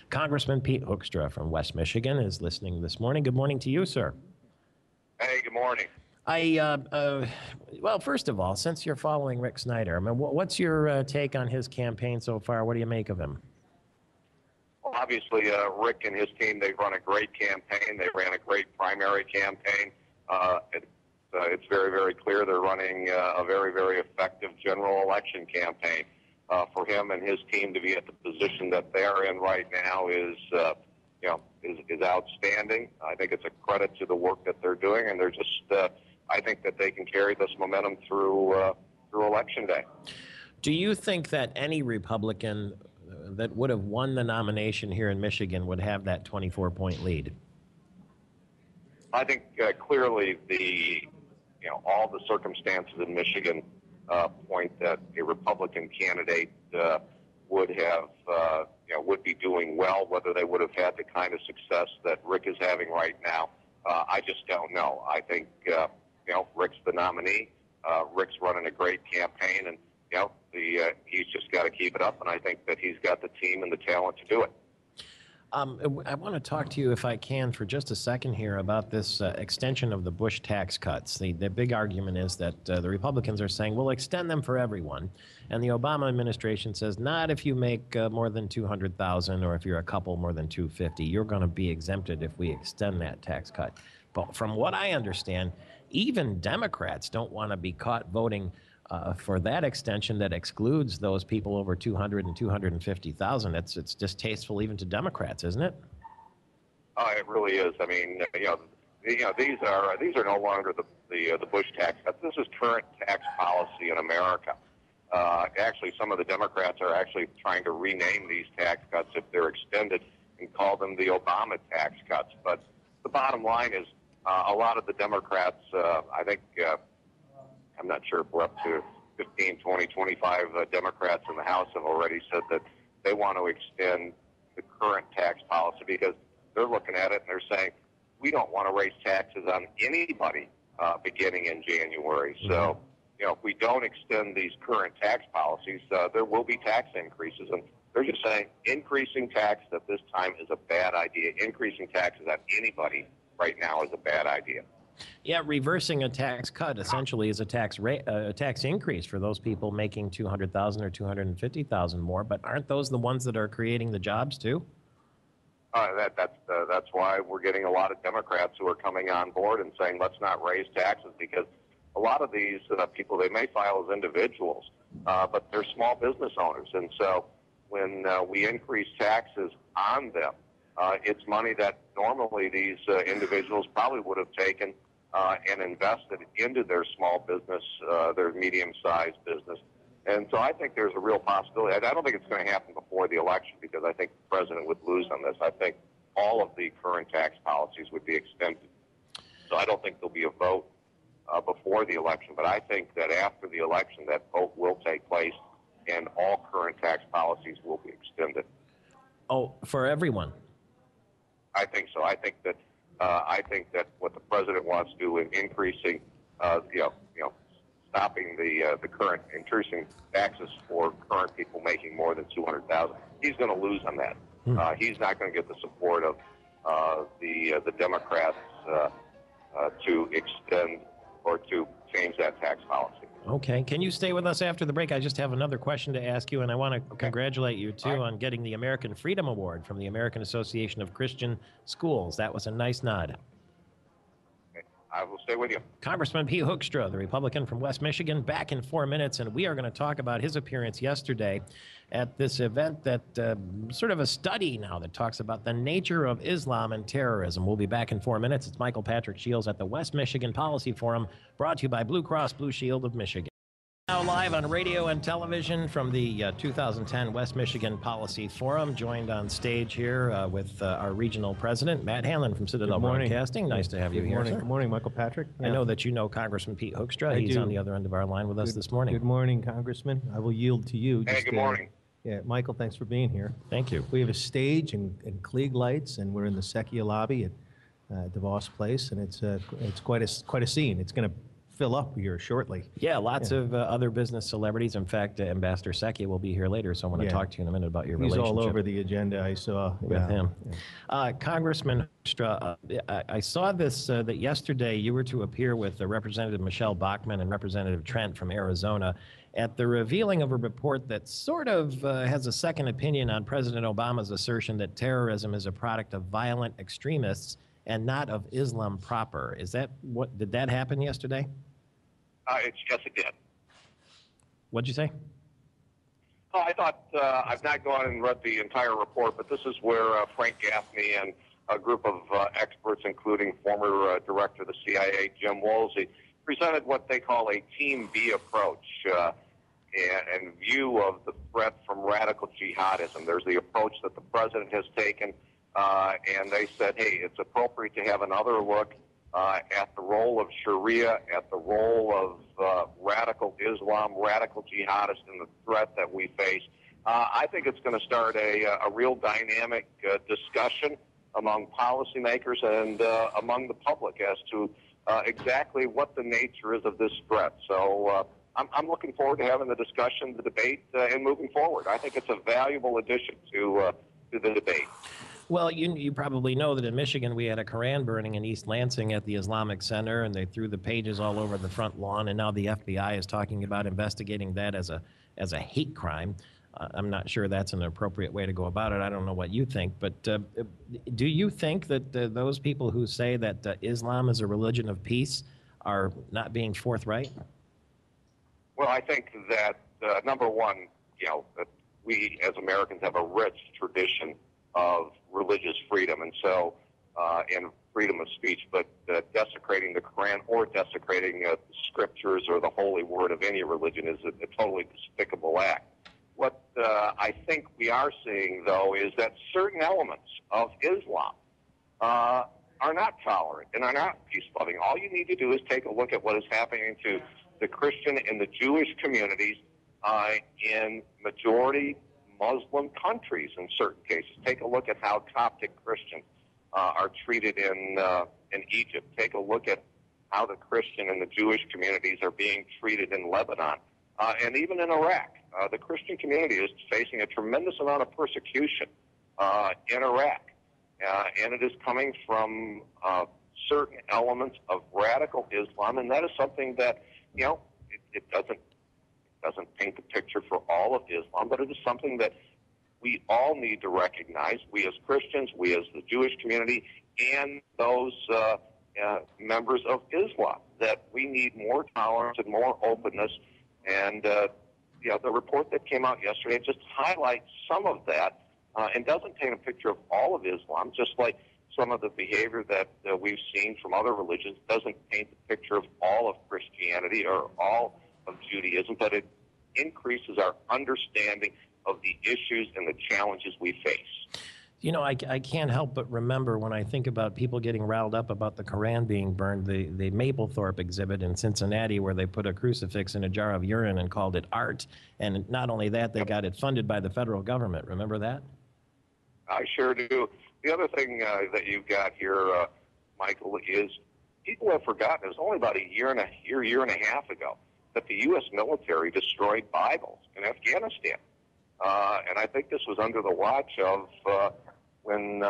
Congressman Pete Hoekstra from West Michigan is listening this morning. Good morning to you, sir. Hey, good morning. Well, first of all, since you're following Rick Snyder, I mean, what's your take on his campaign so far? What do you make of him? Well, obviously, Rick and his team, they've run a great campaign. They ran a great primary campaign. It's very, very clear they're running a very, very effective general election campaign. For him and his team to be at the position that they're in right now is outstanding. I think it's a credit to the work that they're doing, and they're just. I think that they can carry this momentum through Election Day. Do you think that any Republican that would have won the nomination here in Michigan would have that 24-point lead? I think clearly all the circumstances in Michigan point that a Republican candidate would be doing well. Whether they would have had the kind of success that Rick is having right now, I just don't know. I think Rick's the nominee. Rick's running a great campaign, and he's just got to keep it up. And I think that he's got the team and the talent to do it. I want to talk to you, if I can, for just a second here about this extension of the Bush tax cuts. The big argument is that the Republicans are saying, we'll extend them for everyone. And the Obama administration says, not if you make more than $200,000 or if you're a couple more than $250,000. You're going to be exempted if we extend that tax cut. But from what I understand, even Democrats don't want to be caught voting for that extension that excludes those people over 200 and 250,000. It's distasteful even to Democrats, isn't it? Oh, it really is. I mean, these are no longer the Bush tax cuts. This is current tax policy in America. Actually, some of the Democrats are actually trying to rename these tax cuts if they're extended and call them the Obama tax cuts. But the bottom line is a lot of the Democrats, I think, I'm not sure if we're up to 15, 20, 25 Democrats in the House have already said that they want to extend the current tax policy because they're looking at it and they're saying, we don't want to raise taxes on anybody beginning in January. So, if we don't extend these current tax policies, there will be tax increases. And they're just saying increasing taxes at this time is a bad idea. Increasing taxes on anybody right now is a bad idea. Yeah, reversing a tax cut essentially is a tax increase for those people making $200,000 or $250,000 more. But aren't those the ones that are creating the jobs too? That's why we're getting a lot of Democrats who are coming on board and saying let's not raise taxes, because a lot of these people, they may file as individuals, but they're small business owners, and so when we increase taxes on them, it's money that normally these individuals probably would have taken and invested into their small business, their medium-sized business. And so I think there's a real possibility. I don't think it's going to happen before the election because I think the president would lose on this. I think all of the current tax policies would be extended. So I don't think there'll be a vote before the election. But I think that after the election, that vote will take place and all current tax policies will be extended. Oh, for everyone? I think so. I think that what the president wants to do in increasing, stopping the current increasing taxes for current people making more than $200,000, he's going to lose on that. He's not going to get the support of the Democrats to extend or to change that tax policy. Okay. Can you stay with us after the break? I just have another question to ask you, and I want to congratulate you, too, on getting the American Freedom Award from the American Association of Christian Schools. That was a nice nod. Okay. I will stay with you. Congressman Pete Hoekstra, the Republican from West Michigan, back in 4 minutes, and we are going to talk about his appearance yesterday at this event that sort of a study now that talks about the nature of Islam and terrorism. We'll be back in 4 minutes. It's Michael Patrick Shields at the West Michigan Policy Forum, brought to you by Blue Cross Blue Shield of Michigan. Now live on radio and television from the 2010 West Michigan Policy Forum, joined on stage here with our regional president, Matt Hanlon from Citadel Broadcasting. Nice to have you here, sir. Good morning, Michael Patrick. I know that you know Congressman Pete Hoekstra. He's on the other end of our line with us this morning. Good morning, Congressman. I will yield to you. Hey, good morning. Yeah, Michael, thanks for being here. Thank you. We have a stage and Klieg lights, and we're in the Sekia lobby at Devos Place, and it's quite a scene. It's going to fill up here shortly. Yeah, lots of other business celebrities. In fact, Ambassador Secchi will be here later, so I want to Yeah. talk to you in a minute about your He's relationship all over the agenda, I saw. with Yeah. him. Yeah. Congressman Hoekstra, I saw this, that yesterday you were to appear with Representative Michelle Bachmann and Representative Trent from Arizona at the revealing of a report that sort of has a second opinion on President Obama's assertion that terrorism is a product of violent extremists and not of Islam proper. Is that what, did that happen yesterday? Yes, it did. What'd you say? Oh, I thought I've not gone and read the entire report, but this is where Frank Gaffney and a group of experts, including former director of the CIA, Jim Woolsey, presented what they call a Team B approach and view of the threat from radical jihadism. There's the approach that the president has taken, and they said, hey, it's appropriate to have another look at the role of Sharia, at the role of radical Islam, radical jihadists, and the threat that we face. I think it's going to start a real dynamic discussion among policymakers and among the public as to exactly what the nature is of this threat. So I'm looking forward to having the discussion, the debate, and moving forward. I think it's a valuable addition to the debate. Well, you probably know that in Michigan we had a Koran burning in East Lansing at the Islamic Center, and they threw the pages all over the front lawn, and now the FBI is talking about investigating that as a hate crime. I'm not sure that's an appropriate way to go about it. I don't know what you think, but do you think that those people who say that Islam is a religion of peace are not being forthright? Well, I think that, number one, that we as Americans have a rich tradition of religious freedom, and so, and freedom of speech, but desecrating the Quran or desecrating the scriptures or the holy word of any religion is a totally despicable act. What I think we are seeing, though, is that certain elements of Islam are not tolerant and are not peace-loving. All you need to do is take a look at what is happening to the Christian and the Jewish communities in majority Muslim countries in certain cases. Take a look at how Coptic Christians are treated in Egypt. Take a look at how the Christian and the Jewish communities are being treated in Lebanon and even in Iraq. The Christian community is facing a tremendous amount of persecution in Iraq, and it is coming from certain elements of radical Islam, and that is something that, it doesn't paint the picture for all of Islam, but it is something that we all need to recognize, we as Christians, we as the Jewish community, and those members of Islam, that we need more tolerance and more openness. And the report that came out yesterday just highlights some of that and doesn't paint a picture of all of Islam, just like some of the behavior that we've seen from other religions doesn't paint the picture of all of Christianity or all of Judaism, but it increases our understanding of the issues and the challenges we face. I can't help but remember when I think about people getting riled up about the Koran being burned, the Maplethorpe exhibit in Cincinnati where they put a crucifix in a jar of urine and called it art. And not only that, they got it funded by the federal government. Remember that? I sure do. The other thing that you've got here, Michael, is people have forgotten it was only about a year and a half ago that the U.S. military destroyed Bibles in Afghanistan. And I think this was under the watch of when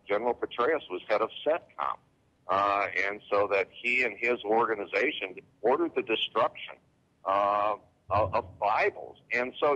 General Petraeus was head of CENTCOM. And so that he and his organization ordered the destruction of Bibles. And so,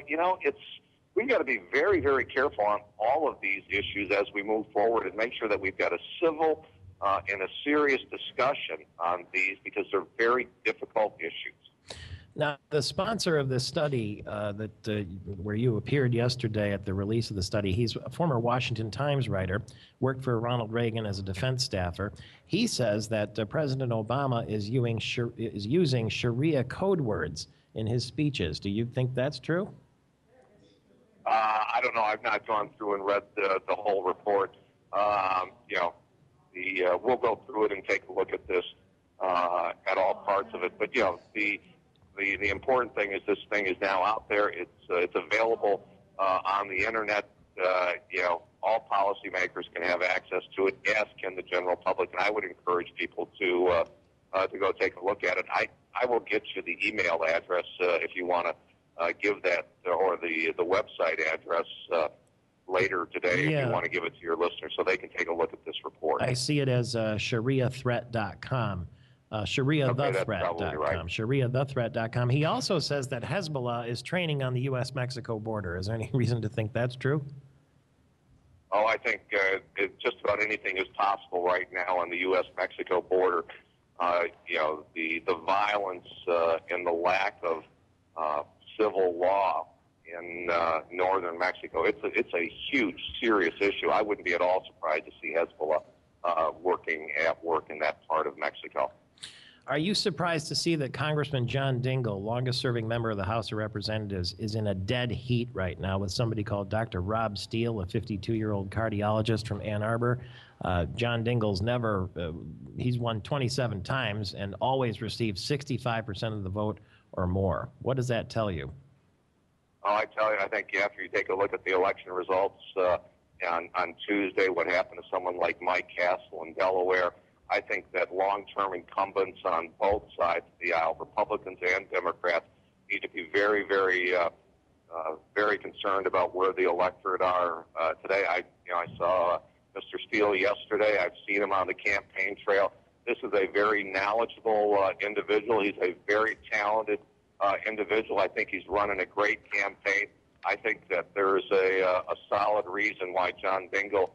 we've got to be very, very careful on all of these issues as we move forward and make sure that we've got a civil and a serious discussion on these because they're very difficult issues. Now, the sponsor of this study where you appeared yesterday at the release of the study, he's a former Washington Times writer, worked for Ronald Reagan as a defense staffer. He says that President Obama is using Sharia code words in his speeches. Do you think that's true? I don't know. I've not gone through and read the whole report. We'll go through it and take a look at this at all parts of it. But the important thing is this thing is now out there. It's available on the internet. All policymakers can have access to it, as can the general public. And I would encourage people to to go take a look at it. I will get you the email address if you want to give that, or the website address later today if you want to give it to your listeners so they can take a look at this report. I see it as shariathreat.com. ShariaTheThreat.com. Right. ShariaTheThreat.com. He also says that Hezbollah is training on the U.S.-Mexico border. Is there any reason to think that's true? Oh, I think just about anything is possible right now on the U.S.-Mexico border. The violence and the lack of civil law in northern Mexico, it's a huge, serious issue. I wouldn't be at all surprised to see Hezbollah working in that part of Mexico. Are you surprised to see that Congressman John Dingell, longest-serving member of the House of Representatives, is in a dead heat right now with somebody called Dr. Rob Steele, a 52-year-old cardiologist from Ann Arbor? John Dingell's he's won 27 times and always received 65% of the vote or more. What does that tell you? Oh, I tell you, I think after you take a look at the election results on Tuesday, what happened to someone like Mike Castle in Delaware, I think that long-term incumbents on both sides of the aisle, Republicans and Democrats, need to be very, very, very concerned about where the electorate are today. I saw Mr. Steele yesterday. I've seen him on the campaign trail. This is a very knowledgeable individual. He's a very talented individual. I think he's running a great campaign. I think that there's a solid reason why John Dingell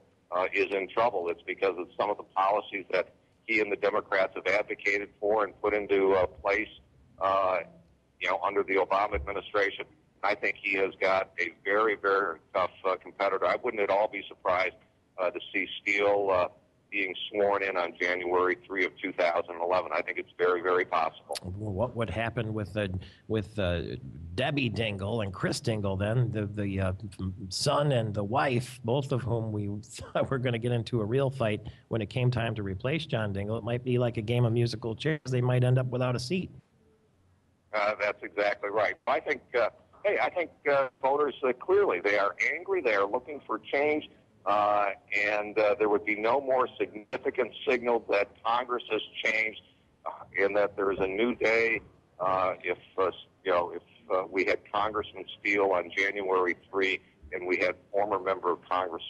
is in trouble. It's because of some of the policies that he and the Democrats have advocated for and put into place, under the Obama administration. I think he has got a very, very tough competitor. I wouldn't at all be surprised to see Steele being sworn in on January 3 of 2011. I think it's very, very possible. What would happen with Debbie Dingell and Chris Dingell then, the son and the wife, both of whom we thought were going to get into a real fight when it came time to replace John Dingell? It might be like a game of musical chairs. They might end up without a seat. That's exactly right. I think, voters clearly they are angry. They are looking for change. And there would be no more significant signal that Congress has changed and that there is a new day if we had Congressman Steele on January 3 and we had former member of Congress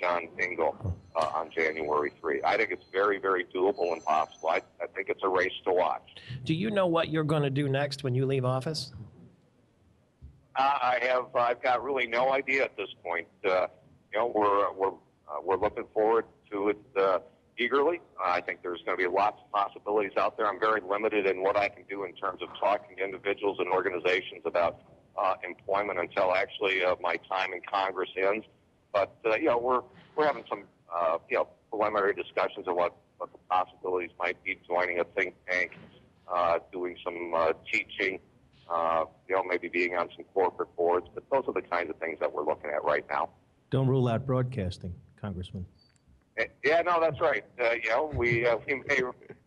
John Dingell on January 3. I think it's very, very doable and possible. I think it's a race to watch. Do you know what you're going to do next when you leave office? I've got really no idea at this point. We're looking forward to it eagerly. I think there's going to be lots of possibilities out there. I'm very limited in what I can do in terms of talking to individuals and organizations about employment until actually my time in Congress ends. But we're having some preliminary discussions of what the possibilities might be: joining a think tank, doing some teaching, maybe being on some corporate boards. But those are the kinds of things that we're looking at right now. Don't rule out broadcasting, Congressman. Yeah, no, that's right.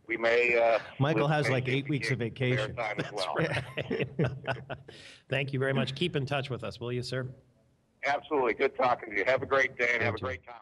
We may. Michael has like 8 weeks of vacation. As well. Right. Thank you very much. Keep in touch with us, will you, sir? Absolutely. Good talking to you. Have a great day and have a great time.